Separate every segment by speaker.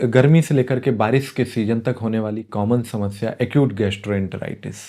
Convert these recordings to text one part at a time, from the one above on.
Speaker 1: गर्मी से लेकर के बारिश के सीजन तक होने वाली कॉमन समस्या एक्यूट गैस्ट्रोएंटेराइटिस।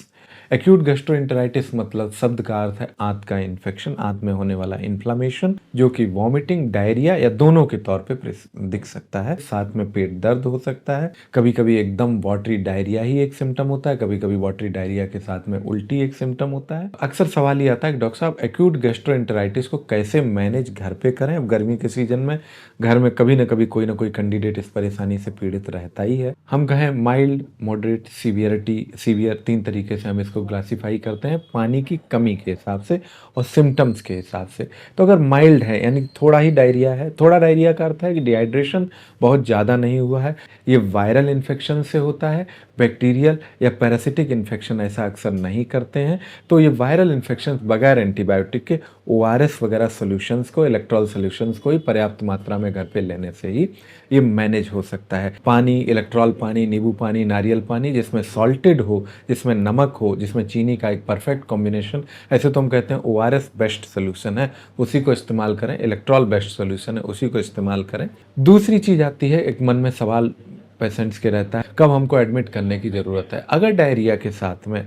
Speaker 1: एक्यूट गैस्ट्रोएंटेराइटिस मतलब शब्द का अर्थ है आंत का इन्फेक्शन, आंत में होने वाला इन्फ्लामेशन, जो कि वॉमिटिंग, डायरिया या दोनों के तौर पे दिख सकता है। साथ में पेट दर्द हो सकता है, कभी कभी एकदम वाटरी डायरिया ही एक सिम्टम होता है, कभी कभी वाटरी डायरिया के साथ में उल्टी एक सिम्टम होता है। अक्सर सवाल ये आता है कि डॉक्टर साहब एक्यूट गैस्ट्रोएंटेराइटिस को कैसे मैनेज घर पे करें। अब गर्मी के सीजन में घर में कभी ना कभी कोई ना कोई कैंडिडेट इस परेशानी से पीड़ित रहता ही है। हम कहें माइल्ड, मॉडरेट, सीवियरिटी, सीवियर, 3 तरीके से हम इसको क्लासिफाई करते हैं पानी की कमी के हिसाब से और सिम्टम्स के हिसाब से। तो अगर माइल्ड है यानी थोड़ा ही डायरिया है, थोड़ा डायरिया का अर्थ है कि डिहाइड्रेशन बहुत ज़्यादा नहीं हुआ है, ये वायरल इन्फेक्शन से होता है, बैक्टीरियल या पैरासिटिक इन्फेक्शन ऐसा अक्सर नहीं करते हैं। तो ये वायरल इन्फेक्शन बगैर एंटीबायोटिक के ओआरएस वगैरह सॉल्यूशंस को, इलेक्ट्रॉल सॉल्यूशंस को ही पर्याप्त मात्रा में घर पे लेने से ही ये मैनेज हो सकता है। पानी, इलेक्ट्रॉल पानी, नींबू पानी, नारियल पानी जिसमें सॉल्टेड हो, जिसमें नमक हो, जिसमें चीनी का एक परफेक्ट कॉम्बिनेशन, ऐसे तो हम कहते हैं ओआरएस बेस्ट सोल्यूशन है, उसी को इस्तेमाल करें। इलेक्ट्रॉल बेस्ट सोल्यूशन है, उसी को इस्तेमाल करें। दूसरी चीज़ आती है, एक मन में सवाल पेशेंट्स के रहता है, कब हमको एडमिट करने की ज़रूरत है। अगर डायरिया के साथ में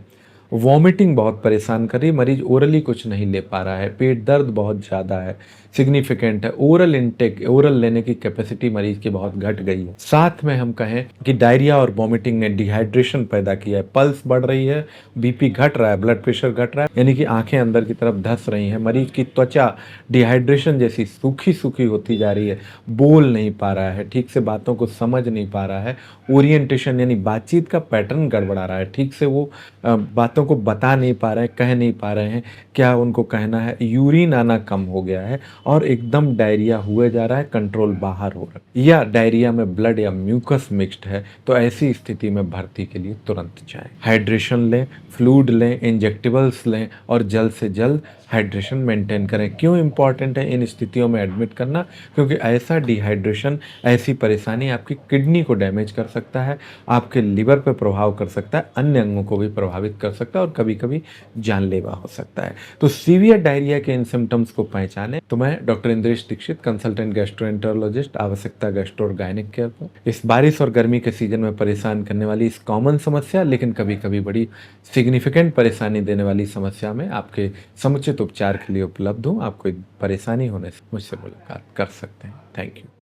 Speaker 1: वॉमिटिंग बहुत परेशान कर रही, मरीज ओरली कुछ नहीं ले पा रहा है, पेट दर्द बहुत ज़्यादा है, सिग्निफिकेंट है, ओरल इनटेक, ओरल लेने की कैपेसिटी मरीज की बहुत घट गई है, साथ में हम कहें कि डायरिया और वॉमिटिंग ने डिहाइड्रेशन पैदा किया है, पल्स बढ़ रही है, बीपी घट रहा है, ब्लड प्रेशर घट रहा है, यानी कि आंखें अंदर की तरफ धंस रही हैं, मरीज की त्वचा डिहाइड्रेशन जैसी सूखी सूखी होती जा रही है, बोल नहीं पा रहा है, ठीक से बातों को समझ नहीं पा रहा है, ओरिएंटेशन यानी बातचीत का पैटर्न गड़बड़ा रहा है, ठीक से वो बातों को बता नहीं पा रहे हैं, कह नहीं पा रहे हैं क्या उनको कहना है, यूरिन आना कम हो गया है और एकदम डायरिया हुए जा रहा है, कंट्रोल बाहर हो रहा है, या डायरिया में ब्लड या म्यूकस मिक्स्ड है, तो ऐसी स्थिति में भर्ती के लिए तुरंत जाएं। हाइड्रेशन लें, फ्लूइड लें, इंजेक्टेबल्स लें और जल्द से जल्द हाइड्रेशन मेंटेन करें। क्यों इंपॉर्टेंट है इन स्थितियों में एडमिट करना? क्योंकि ऐसा डिहाइड्रेशन, ऐसी परेशानी आपकी किडनी को डैमेज कर सकता है, आपके लिवर पर प्रभाव कर सकता है, अन्य अंगों को भी प्रभावित कर सकता है और कभी कभी जानलेवा हो सकता है। तो सीवियर डायरिया के इन सिम्टम्स को पहचानें। तो मैं doctor Indresh Dikshit, consultant gastroenterologist, आवश्यकता गैस्ट्रो और गायनिक केयर पर इस बारिश और गर्मी के सीजन में परेशान करने वाली इस कॉमन समस्या, लेकिन कभी कभी बड़ी सिग्निफिकेंट परेशानी देने वाली समस्या में आपके समुचित उपचार के लिए उपलब्ध हूँ। आपको परेशानी होने से मुझसे मुलाकात कर सकते हैं। Thank you.